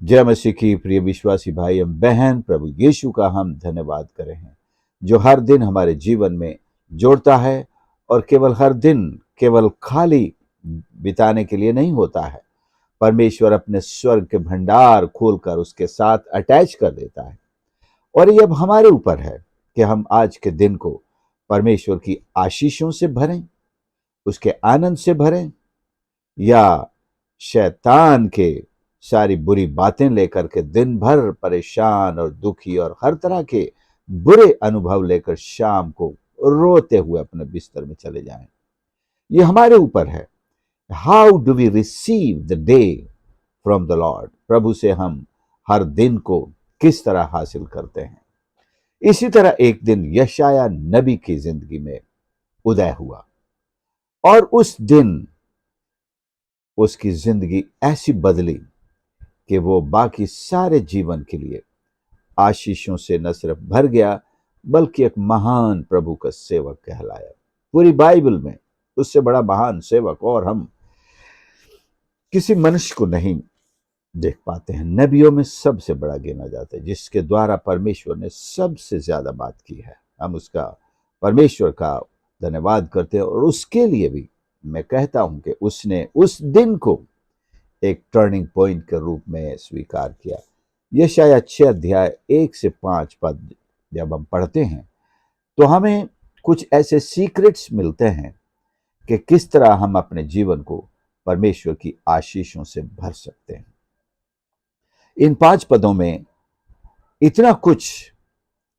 जय मसीह की प्रिय विश्वासी भाई एवं बहन, प्रभु यीशु का हम धन्यवाद करें हैं जो हर दिन हमारे जीवन में जोड़ता है और केवल हर दिन केवल खाली बिताने के लिए नहीं होता है। परमेश्वर अपने स्वर्ग के भंडार खोलकर उसके साथ अटैच कर देता है और ये अब हमारे ऊपर है कि हम आज के दिन को परमेश्वर की आशीषों से भरें, उसके आनंद से भरें, या शैतान के सारी बुरी बातें लेकर के दिन भर परेशान और दुखी और हर तरह के बुरे अनुभव लेकर शाम को रोते हुए अपने बिस्तर में चले जाएं। ये हमारे ऊपर है। How do we receive the day from the lord? प्रभु से हम हर दिन को किस तरह हासिल करते हैं। इसी तरह एक दिन यशाया नबी की जिंदगी में उदय हुआ और उस दिन उसकी जिंदगी ऐसी बदली कि वो बाकी सारे जीवन के लिए आशीषों से न सिर्फ भर गया बल्कि एक महान प्रभु का सेवक कहलाया। पूरी बाइबल में उससे बड़ा महान सेवक और हम किसी मनुष्य को नहीं देख पाते हैं। नबियों में सबसे बड़ा गिना जाता है, जिसके द्वारा परमेश्वर ने सबसे ज्यादा बात की है। हम उसका, परमेश्वर का धन्यवाद करते हैं और उसके लिए भी मैं कहता हूं कि उसने उस दिन को एक टर्निंग पॉइंट के रूप में स्वीकार किया। यशाया 6 अध्याय 1 से 5 पद जब हम पढ़ते हैं तो हमें कुछ ऐसे सीक्रेट्स मिलते हैं कि किस तरह हम अपने जीवन को परमेश्वर की आशीषों से भर सकते हैं। इन 5 पदों में इतना कुछ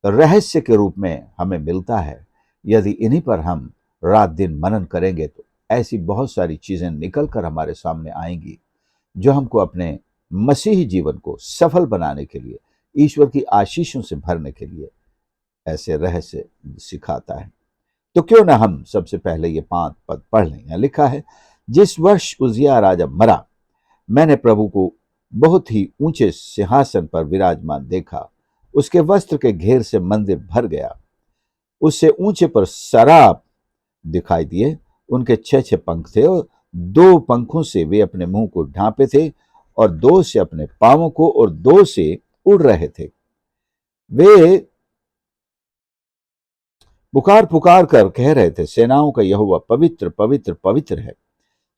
रहस्य के रूप में हमें मिलता है। यदि इन्हीं पर हम रात दिन मनन करेंगे तो ऐसी बहुत सारी चीजें निकल कर हमारे सामने आएंगी जो हमको अपने मसीही जीवन को सफल बनाने के लिए, ईश्वर की आशीषों से भरने के लिए ऐसे रहस्य सिखाता है। तो क्यों ना हम सबसे पहले ये 5 पद पढ़ लें। यहाँ लिखा है, जिस वर्ष उजिया राजा मरा, मैंने प्रभु को बहुत ही ऊंचे सिंहासन पर विराजमान देखा। उसके वस्त्र के घेर से मंदिर भर गया। उससे ऊंचे पर सराप दिखाई दिए। उनके 6 पंख थे और 2 पंखों से वे अपने मुंह को ढांपे थे और 2 से अपने पांवों को और 2 से उड़ रहे थे। वे पुकार पुकार कर कह रहे थे, सेनाओं का यहोवा पवित्र पवित्र पवित्र है,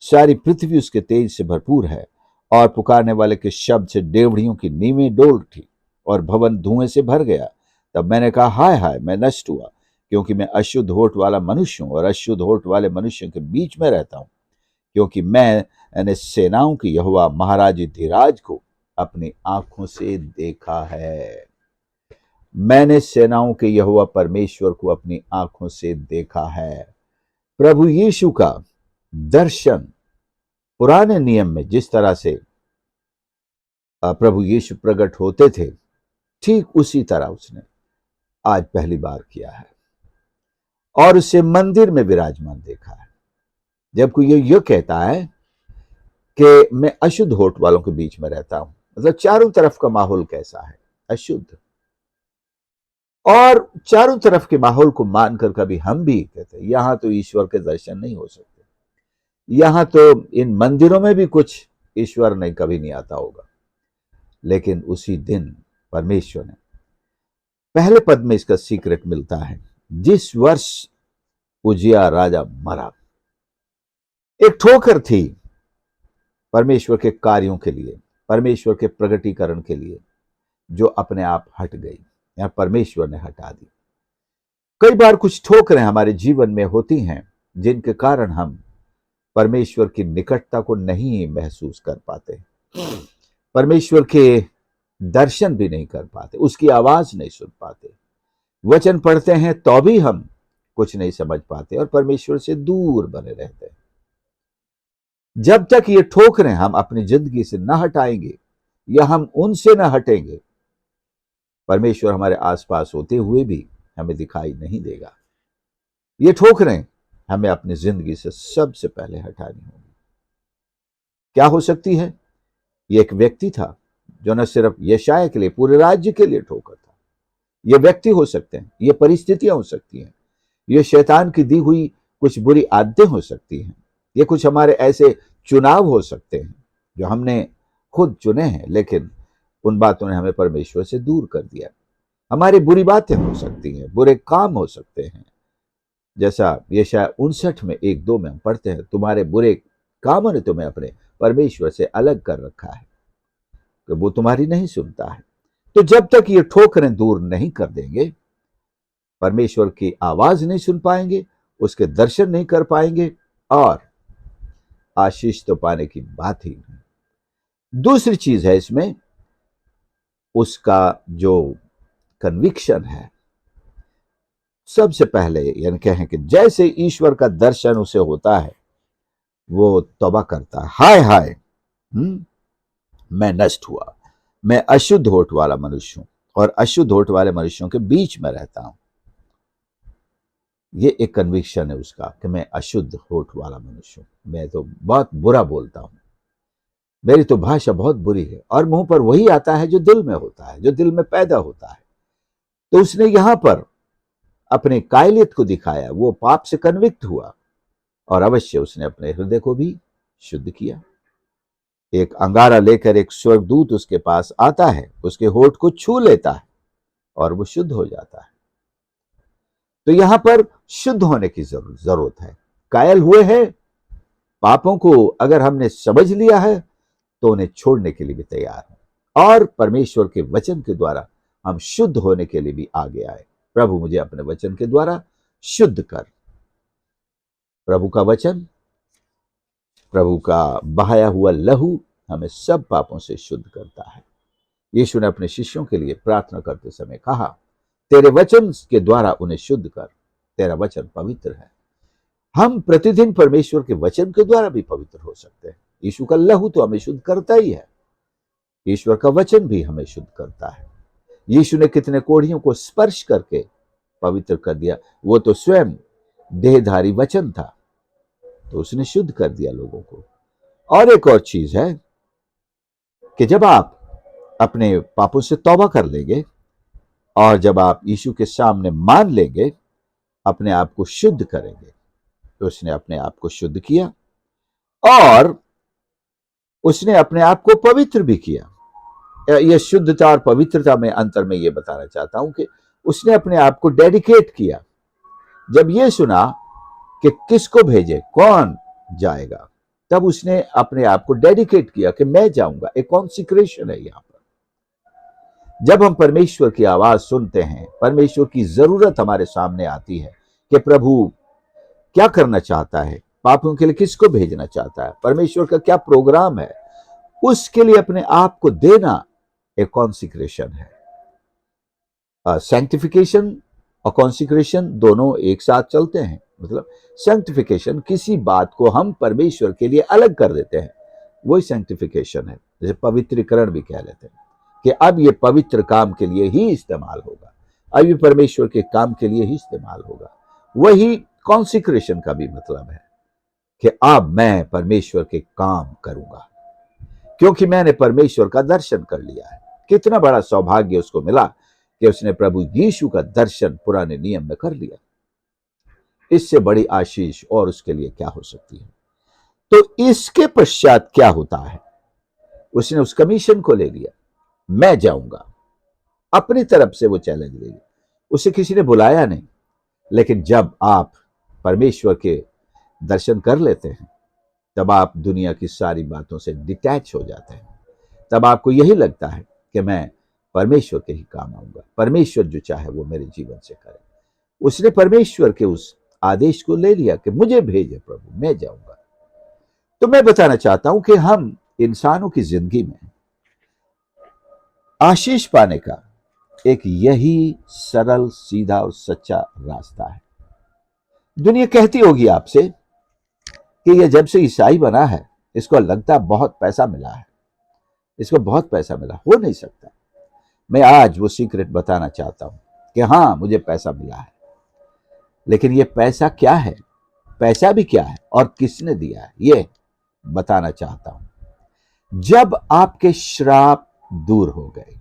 सारी पृथ्वी उसके तेज से भरपूर है। और पुकारने वाले के शब्द से डेवढ़ियों की नींवें डोल उठी और भवन धुएं से भर गया। तब मैंने कहा, हाय हाय, मैं नष्ट हुआ, क्योंकि मैं अशुद्ध होठ वाला मनुष्य हूं और अशुद्ध होठ वाले मनुष्यों के बीच में रहता हूं, क्योंकि मैंने सेनाओं की यहोवा महाराज धीराज को अपनी आंखों से देखा है। मैंने सेनाओं के यहोवा परमेश्वर को अपनी आंखों से देखा है। प्रभु यीशु का दर्शन पुराने नियम में जिस तरह से प्रभु यीशु प्रकट होते थे, ठीक उसी तरह उसने आज पहली बार किया है और उसे मंदिर में विराजमान देखा है। जब कोई ये कहता है कि मैं अशुद्ध होठ वालों के बीच में रहता हूं, मतलब चारों तरफ का माहौल कैसा है? अशुद्ध। और चारों तरफ के माहौल को मानकर कभी हम भी कहते हैं यहां तो ईश्वर के दर्शन नहीं हो सकते, यहां तो इन मंदिरों में भी कुछ ईश्वर नहीं, कभी नहीं आता होगा। लेकिन उसी दिन परमेश्वर ने, पहले पद में इसका सीक्रेट मिलता है, जिस वर्ष उजिया राजा मरा। एक ठोकर थी परमेश्वर के कार्यों के लिए, परमेश्वर के प्रगटीकरण के लिए, जो अपने आप हट गई या परमेश्वर ने हटा दी। कई बार कुछ ठोकरें हमारे जीवन में होती हैं जिनके कारण हम परमेश्वर की निकटता को नहीं महसूस कर पाते, परमेश्वर के दर्शन भी नहीं कर पाते, उसकी आवाज नहीं सुन पाते। वचन पढ़ते हैं तो भी हम कुछ नहीं समझ पाते और परमेश्वर से दूर बने रहते हैं। जब तक ये ठोकरें हम अपनी जिंदगी से न हटाएंगे या हम उनसे न हटेंगे, परमेश्वर हमारे आसपास होते हुए भी हमें दिखाई नहीं देगा। ये ठोकरें हमें अपनी जिंदगी से सबसे पहले हटानी होगी। क्या हो सकती है? ये एक व्यक्ति था जो न सिर्फ यशाया के लिए, पूरे राज्य के लिए ठोकर था। ये व्यक्ति हो सकते हैं, ये परिस्थितियां हो सकती हैं, ये शैतान की दी हुई कुछ बुरी आदतें हो सकती हैं, ये कुछ हमारे ऐसे चुनाव हो सकते हैं जो हमने खुद चुने हैं, लेकिन उन बातों ने हमें परमेश्वर से दूर कर दिया। हमारी बुरी बातें हो सकती हैं, बुरे काम हो सकते हैं, जैसा यशायाह 59 में 1-2 में हम पढ़ते हैं, तुम्हारे बुरे कामों ने तुम्हें अपने परमेश्वर से अलग कर रखा है कि वो तुम्हारी नहीं सुनता है। तो जब तक ये ठोकरें दूर नहीं कर देंगे, परमेश्वर की आवाज नहीं सुन पाएंगे, उसके दर्शन नहीं कर पाएंगे, और आशीष तो पाने की बात ही नहीं। दूसरी चीज है इसमें, उसका जो कन्विक्शन है। सबसे पहले यानी कहें कि जैसे ईश्वर का दर्शन उसे होता है, वो तौबा करता है, हाय हाय, मैं नष्ट हुआ, मैं अशुद्ध होठ वाला मनुष्य हूं और अशुद्ध होठ वाले मनुष्यों के बीच में रहता हूं। ये एक कन्विक्शन है उसका कि मैं अशुद्ध होठ वाला मनुष्य हूं, मैं तो बहुत बुरा बोलता हूं, मेरी तो भाषा बहुत बुरी है, और मुंह पर वही आता है जो दिल में होता है, जो दिल में पैदा होता है। तो उसने यहां पर अपने कायलियत को दिखाया, वो पाप से कन्विक्ट हुआ, और अवश्य उसने अपने हृदय को भी शुद्ध किया। एक अंगारा लेकर एक स्वर्गदूत उसके पास आता है, उसके होठ को छू लेता है और वो शुद्ध हो जाता है। तो यहां पर शुद्ध होने की जरूरत है। कायल हुए हैं, पापों को अगर हमने समझ लिया है तो उन्हें छोड़ने के लिए भी तैयार हैं, और परमेश्वर के वचन के द्वारा हम शुद्ध होने के लिए भी आगे आए। प्रभु मुझे अपने वचन के द्वारा शुद्ध कर। प्रभु का वचन, प्रभु का बहाया हुआ लहू हमें सब पापों से शुद्ध करता है। यीशु ने अपने शिष्यों के लिए प्रार्थना करते समय कहा, तेरे वचन के द्वारा उन्हें शुद्ध कर, तेरा वचन पवित्र है। हम प्रतिदिन परमेश्वर के वचन के द्वारा भी पवित्र हो सकते हैं। यीशु का लहू तो हमें शुद्ध करता ही है, ईश्वर का वचन भी हमें शुद्ध करता है। यीशु ने कितने कोढ़ियों को स्पर्श करके पवित्र कर दिया, वो तो स्वयं देहधारी वचन था, तो उसने शुद्ध कर दिया लोगों को। और एक और चीज है कि जब आप अपने पापों से तौबा कर लेंगे और जब आप यीशु के सामने मान लेंगे, अपने आप को शुद्ध करेंगे, तो उसने अपने आप को शुद्ध किया और उसने अपने आप को पवित्र भी किया। यह शुद्धता और पवित्रता में अंतर में यह बताना चाहता हूं कि उसने अपने आप को डेडिकेट किया। जब यह सुना कि किसको भेजे, कौन जाएगा, तब उसने अपने आप को डेडिकेट किया कि मैं जाऊंगा। एक कॉन्सिक्रेशन है यहां पर। जब हम परमेश्वर की आवाज सुनते हैं, परमेश्वर की जरूरत हमारे सामने आती है कि प्रभु क्या करना चाहता है, पापों के लिए किसको भेजना चाहता है, परमेश्वर का क्या प्रोग्राम है, उसके लिए अपने आप को देना एक कॉन्सिक्रेशन है। सैंक्टिफिकेशन और कॉन्सिक्रेशन दोनों एक साथ चलते हैं। मतलब सैंक्टिफिकेशन, किसी बात को हम परमेश्वर के लिए अलग कर देते हैं, वही सैंक्टिफिकेशन है। जैसे पवित्रीकरण भी कह लेते हैं कि अब ये पवित्र काम के लिए ही इस्तेमाल होगा, अब ये परमेश्वर के काम के लिए ही इस्तेमाल होगा। वही कॉन्सिक्रेशन का भी मतलब है कि अब मैं परमेश्वर के काम करूंगा, क्योंकि मैंने परमेश्वर का दर्शन कर लिया है। कितना बड़ा सौभाग्य उसको मिला कि उसने प्रभु यीशु का दर्शन पुराने नियम में कर लिया। इससे बड़ी आशीष और उसके लिए क्या हो सकती है। तो इसके पश्चात क्या होता है, उसने उस कमीशन को ले लिया, मैं जाऊंगा। अपनी तरफ से वो चैलेंज ले लिया, उसे किसी ने बुलाया नहीं। लेकिन जब आप परमेश्वर के दर्शन कर लेते हैं, तब आप दुनिया की सारी बातों से डिटैच हो जाते हैं। तब आपको यही लगता है कि मैं परमेश्वर के ही काम आऊंगा, परमेश्वर जो चाहे वो मेरे जीवन से करे। उसने परमेश्वर के उस आदेश को ले लिया कि मुझे भेजे प्रभु, मैं जाऊंगा। तो मैं बताना चाहता हूं कि हम इंसानों की जिंदगी में आशीष पाने का एक यही सरल, सीधा और सच्चा रास्ता है। दुनिया कहती होगी आपसे कि यह जब से ईसाई बना है, इसको लगता बहुत पैसा मिला है, इसको बहुत पैसा मिला। हो नहीं सकता। मैं आज वो सीक्रेट बताना चाहता हूं कि हाँ, मुझे पैसा मिला है, लेकिन ये पैसा क्या है, पैसा भी क्या है और किसने दिया है, ये बताना चाहता हूं। जब आपके श्राप दूर हो गए,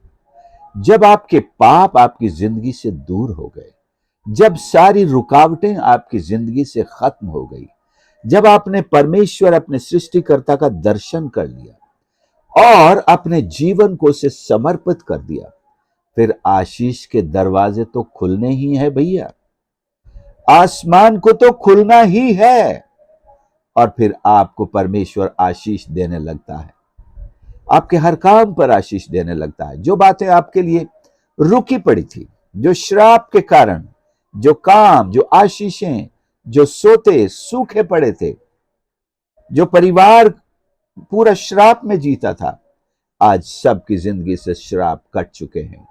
जब आपके पाप आपकी जिंदगी से दूर हो गए, जब सारी रुकावटें आपकी जिंदगी से खत्म हो गई, जब आपने परमेश्वर, अपने सृष्टिकर्ता का दर्शन कर लिया, और अपने जीवन को उसे समर्पित कर दिया, फिर आशीष के दरवाजे तो खुलने ही है भैया। आसमान को तो खुलना ही है और फिर आपको परमेश्वर आशीष देने लगता है। आपके हर काम पर आशीष देने लगता है। जो बातें आपके लिए रुकी पड़ी थी, जो श्राप के कारण, जो काम, जो आशीषें, जो सोते सूखे पड़े थे, जो परिवार पूरा श्राप में जीता था, आज सबकी जिंदगी से श्राप कट चुके हैं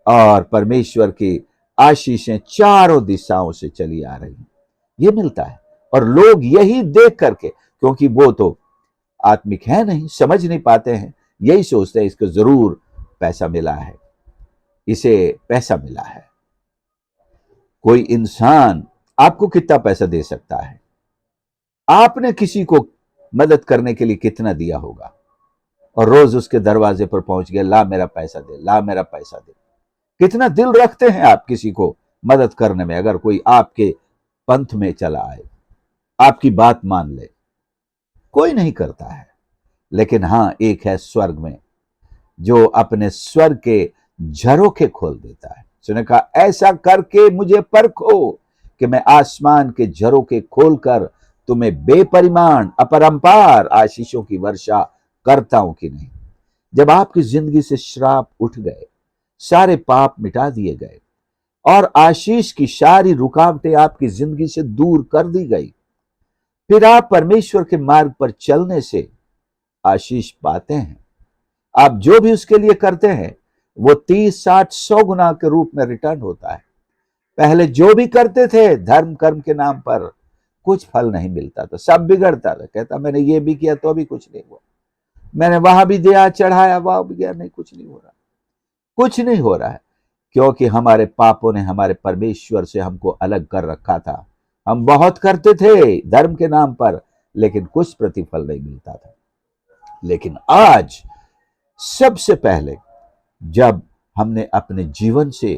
और परमेश्वर की आशीषें चारों दिशाओं से चली आ रही हैं। ये मिलता है और लोग यही देख करके, क्योंकि वो तो आत्मिक है नहीं, समझ नहीं पाते हैं, यही सोचते हैं इसको जरूर पैसा मिला है, इसे पैसा मिला है। कोई इंसान आपको कितना पैसा दे सकता है? आपने किसी को मदद करने के लिए कितना दिया होगा और रोज उसके दरवाजे पर पहुंच गए, ला मेरा पैसा दे, ला मेरा पैसा दे। कितना दिल रखते हैं आप किसी को मदद करने में? अगर कोई आपके पंथ में चला आए, आपकी बात मान ले, कोई नहीं करता है। लेकिन हां, एक है स्वर्ग में जो अपने स्वर्ग के झरोखे खोल देता है। उसने कहा, ऐसा करके मुझे परखो कि मैं आसमान के झरोखे खोलकर तुम्हें बेपरिमाण अपरंपार आशीषों की वर्षा करता हूं कि नहीं। जब आपकी जिंदगी से श्राप उठ गए, सारे पाप मिटा दिए गए और आशीष की सारी रुकावटें आपकी जिंदगी से दूर कर दी गई, फिर आप परमेश्वर के मार्ग पर चलने से आशीष पाते हैं। आप जो भी उसके लिए करते हैं वो 30, 60, 100 गुना के रूप में रिटर्न होता है। पहले जो भी करते थे धर्म कर्म के नाम पर, कुछ फल नहीं मिलता था, सब बिगड़ता था। कहता मैंने ये भी किया तो भी कुछ नहीं हुआ, मैंने वहां भी दिया चढ़ाया, वहां भी गया, नहीं, कुछ नहीं हो रहा, कुछ नहीं हो रहा है। क्योंकि हमारे पापों ने हमारे परमेश्वर से हमको अलग कर रखा था। हम बहुत करते थे धर्म के नाम पर, लेकिन कुछ प्रतिफल नहीं मिलता था। लेकिन आज सबसे पहले जब हमने अपने जीवन से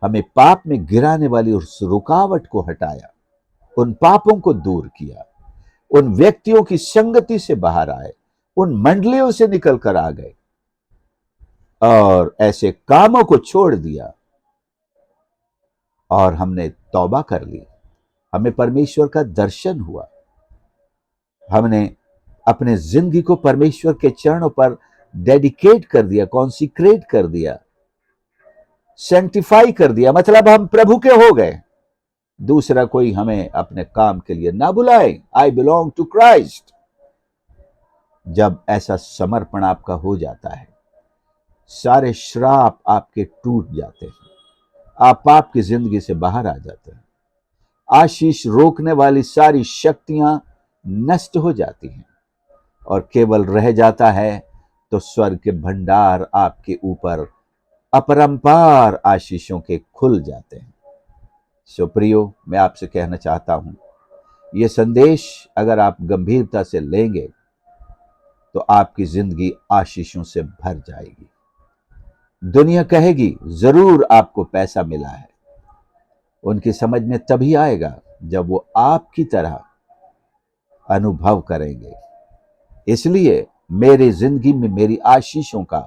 हमें पाप में गिराने वाली उस रुकावट को हटाया, उन पापों को दूर किया, उन व्यक्तियों की संगति से बाहर आए, उन मंडलियों से निकल कर आ गए और ऐसे कामों को छोड़ दिया और हमने तौबा कर ली, हमें परमेश्वर का दर्शन हुआ, हमने अपने जिंदगी को परमेश्वर के चरणों पर डेडिकेट कर दिया, कॉन्सिक्रेट कर दिया, सैंक्टिफाई कर दिया, मतलब हम प्रभु के हो गए। दूसरा कोई हमें अपने काम के लिए ना बुलाए, आई बिलोंग टू क्राइस्ट। जब ऐसा समर्पण आपका हो जाता है, सारे श्राप आपके टूट जाते हैं, आप पाप की जिंदगी से बाहर आ जाते हैं, आशीष रोकने वाली सारी शक्तियां नष्ट हो जाती हैं और केवल रह जाता है तो स्वर्ग के भंडार आपके ऊपर अपरंपार आशीषों के खुल जाते हैं। सो प्रियो, मैं आपसे कहना चाहता हूं, यह संदेश अगर आप गंभीरता से लेंगे तो आपकी जिंदगी आशीषों से भर जाएगी। दुनिया कहेगी जरूर आपको पैसा मिला है, उनकी समझ में तभी आएगा जब वो आपकी तरह अनुभव करेंगे। इसलिए मेरी जिंदगी में मेरी आशीषों का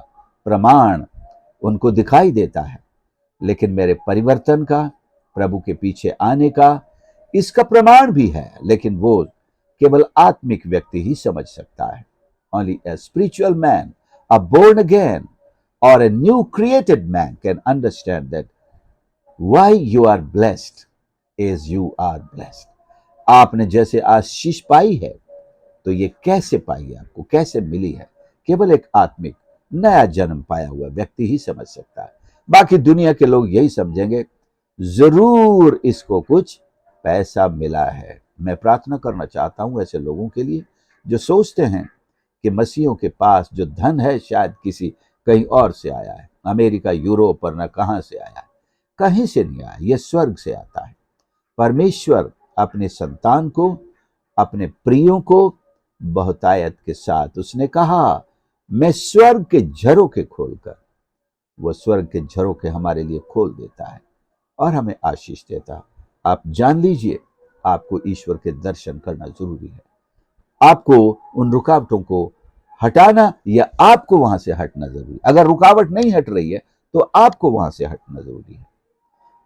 प्रमाण उनको दिखाई देता है, लेकिन मेरे परिवर्तन का, प्रभु के पीछे आने का, इसका प्रमाण भी है, लेकिन वो केवल आत्मिक व्यक्ति ही समझ सकता है। Only a spiritual man, a born again or a new created man can understand that why you are blessed is you are blessed. आपने जैसे आशीष पाई है तो ये कैसे पाई है, आपको कैसे मिली है, केवल एक आत्मिक नया जन्म पाया हुआ व्यक्ति ही समझ सकता है। बाकी दुनिया के लोग यही समझेंगे जरूर इसको कुछ पैसा मिला है। मैं प्रार्थना करना चाहता हूं ऐसे लोगों के लिए जो सोचते हैं कि मसीहों के पास जो धन है शायद किसी कहीं और से आया है, अमेरिका, यूरोप और न कहां से आया है, कहीं से नहीं आया, यह स्वर्ग से आता है। परमेश्वर अपने संतान को, अपने प्रियों को बहुतायत के साथ उसने कहा, मैं स्वर्ग के झरोखे खोलकर, वह स्वर्ग के झरोखे हमारे लिए खोल देता है और हमें आशीष देता है। आप जान लीजिए, आपको ईश्वर के दर्शन करना जरूरी है। आपको उन रुकावटों को हटाना या आपको वहां से हटना जरूरी। अगर रुकावट नहीं हट रही है तो आपको वहां से हटना जरूरी है।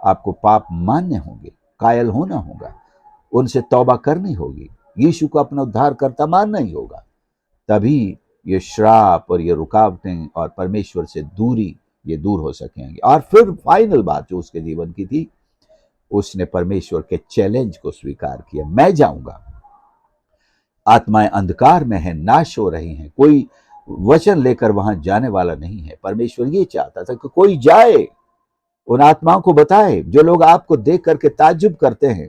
आपको पाप मानने होंगे, कायल होना होगा, उनसे तौबा करनी होगी, यीशु को अपना उद्धारकर्ता मानना ही होगा। तभी ये श्राप और ये रुकावटें और परमेश्वर से दूरी ये दूर हो सकेंगे। और फिर फाइनल बात जो उसके जीवन की थी, उसने परमेश्वर के चैलेंज को स्वीकार किया। मैं जाऊंगा, आत्माएं अंधकार में हैं, नाश हो रही हैं, कोई वचन लेकर वहां जाने वाला नहीं है। परमेश्वर ये चाहता था कि कोई जाए, उन आत्माओं को बताए। जो लोग आपको देख करके ताज्जुब करते हैं,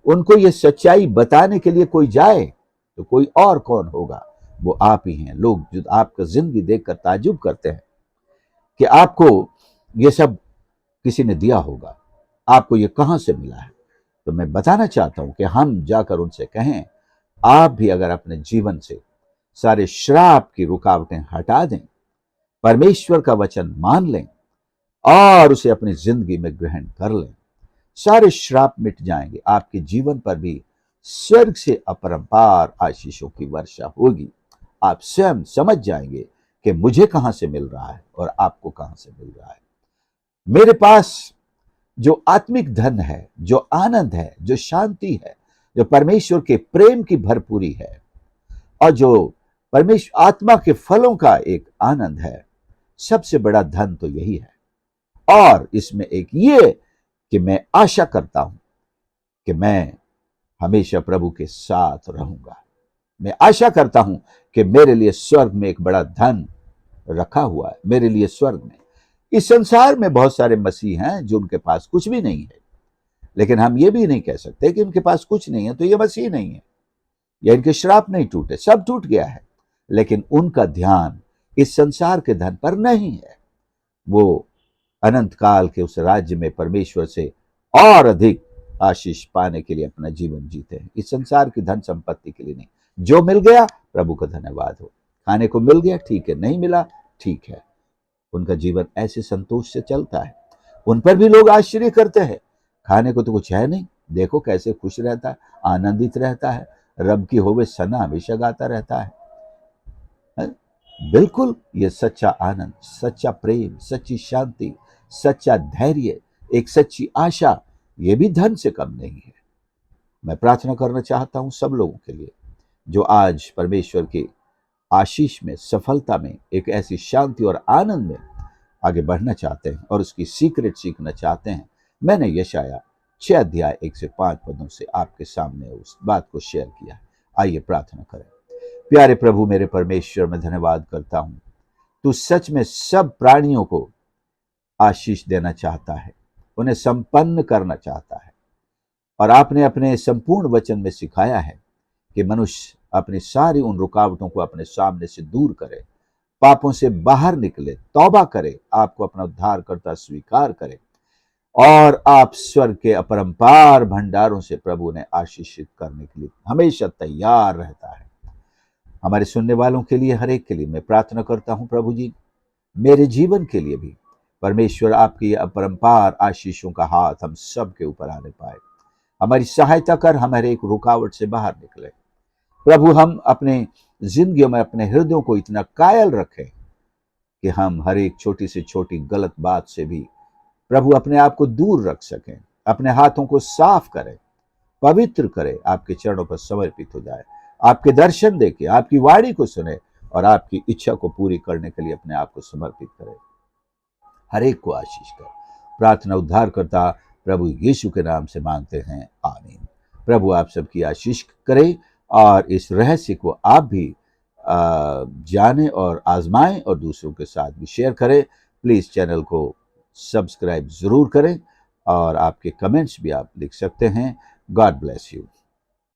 उनको ये सच्चाई बताने के लिए कोई जाए, तो कोई और कौन होगा, वो आप ही हैं। लोग जो आपका जिंदगी देखकर ताज्जुब करते हैं कि आपको ये सब किसी ने दिया होगा, आपको ये कहां से मिला है। तो मैं बताना चाहता हूं कि हम जाकर उनसे कहें, आप भी अगर अपने जीवन से सारे श्राप की रुकावटें हटा दें, परमेश्वर का वचन मान लें और उसे अपनी जिंदगी में ग्रहण कर लें, सारे श्राप मिट जाएंगे। आपके जीवन पर भी स्वर्ग से अपरंपार आशीषों की वर्षा होगी। आप स्वयं समझ जाएंगे कि मुझे कहां से मिल रहा है और आपको कहां से मिल रहा है। मेरे पास जो आत्मिक धन है, जो आनंद है, जो शांति है, जो परमेश्वर के प्रेम की भरपूरी है और जो परमेश्वर आत्मा के फलों का एक आनंद है, सबसे बड़ा धन तो यही है। और इसमें एक ये कि मैं आशा करता हूं कि मैं हमेशा प्रभु के साथ रहूंगा। मैं आशा करता हूं कि मेरे लिए स्वर्ग में एक बड़ा धन रखा हुआ है। मेरे लिए स्वर्ग में, इस संसार में बहुत सारे मसीह हैं जो उनके पास कुछ भी नहीं है, लेकिन हम ये भी नहीं कह सकते कि उनके पास कुछ नहीं है तो ये मसीह नहीं है, या इनके श्राप नहीं टूटे। सब टूट गया है, लेकिन उनका ध्यान इस संसार के धन पर नहीं है। वो अनंत काल के उस राज्य में परमेश्वर से और अधिक आशीष पाने के लिए अपना जीवन जीते हैं, इस संसार की धन संपत्ति के लिए नहीं। जो मिल गया, प्रभु का धन्यवाद हो। खाने को मिल गया, ठीक है, नहीं मिला, ठीक है। उनका जीवन ऐसे संतोष से चलता है। उन पर भी लोग आश्चर्य करते हैं, खाने को तो कुछ है नहीं, देखो कैसे खुश रहता है, आनंदित रहता है, रब की होवे सना हमेशा गाता रहता है। बिल्कुल, ये सच्चा आनंद, सच्चा प्रेम, सच्ची शांति, सच्चा धैर्य, एक सच्ची आशा, ये भी धन से कम नहीं है। मैं प्रार्थना करना चाहता हूं सब लोगों के लिए जो आज परमेश्वर के आशीष में, सफलता में, एक ऐसी शांति और आनंद में आगे बढ़ना चाहते हैं और उसकी सीक्रेट सीखना चाहते हैं। मैंने यशाया 6 अध्याय 1 से 5 पदों से आपके सामने उस बात को शेयर किया है। आइए प्रार्थना करें। प्यारे प्रभु, मेरे परमेश्वर, मैं धन्यवाद करता हूं, तू सच में सब प्राणियों को आशीष देना चाहता है, उन्हें संपन्न करना चाहता है। और आपने अपने संपूर्ण वचन में सिखाया है कि मनुष्य अपनी सारी उन रुकावटों को अपने सामने से दूर करे, पापों से बाहर निकले, तौबा करे, आपको अपना उद्धारकर्ता स्वीकार करे और आप स्वर्ग के अपरंपार भंडारों से प्रभु ने आशीषित करने के लिए हमेशा तैयार रहता है। हमारे सुनने वालों के लिए, हर एक के लिए मैं प्रार्थना करता हूं प्रभु जी, मेरे जीवन के लिए भी परमेश्वर आपकी अपरंपार आशीषों का हाथ हम सब के ऊपर आने पाए। हमारी सहायता कर, हम हर एक रुकावट से बाहर निकले प्रभु। हम अपने जिंदगियों में अपने हृदयों को इतना कायल रखें कि हम हर एक छोटी से छोटी गलत बात से भी प्रभु अपने आप को दूर रख सकें, अपने हाथों को साफ करें, पवित्र करें, आपके चरणों पर समर्पित हो जाए, आपके दर्शन देके, आपकी वाणी को सुने और आपकी इच्छा को पूरी करने के लिए अपने आप को समर्पित करें। हर एक को आशीष कर। प्रार्थना उद्धारकर्ता प्रभु यीशु के नाम से मांगते हैं, आमीन। प्रभु आप सबकी आशीष करे और इस रहस्य को आप भी जाने और आजमाएं और दूसरों के साथ भी शेयर करें। प्लीज़ चैनल को सब्सक्राइब ज़रूर करें और आपके कमेंट्स भी आप लिख सकते हैं। God bless you.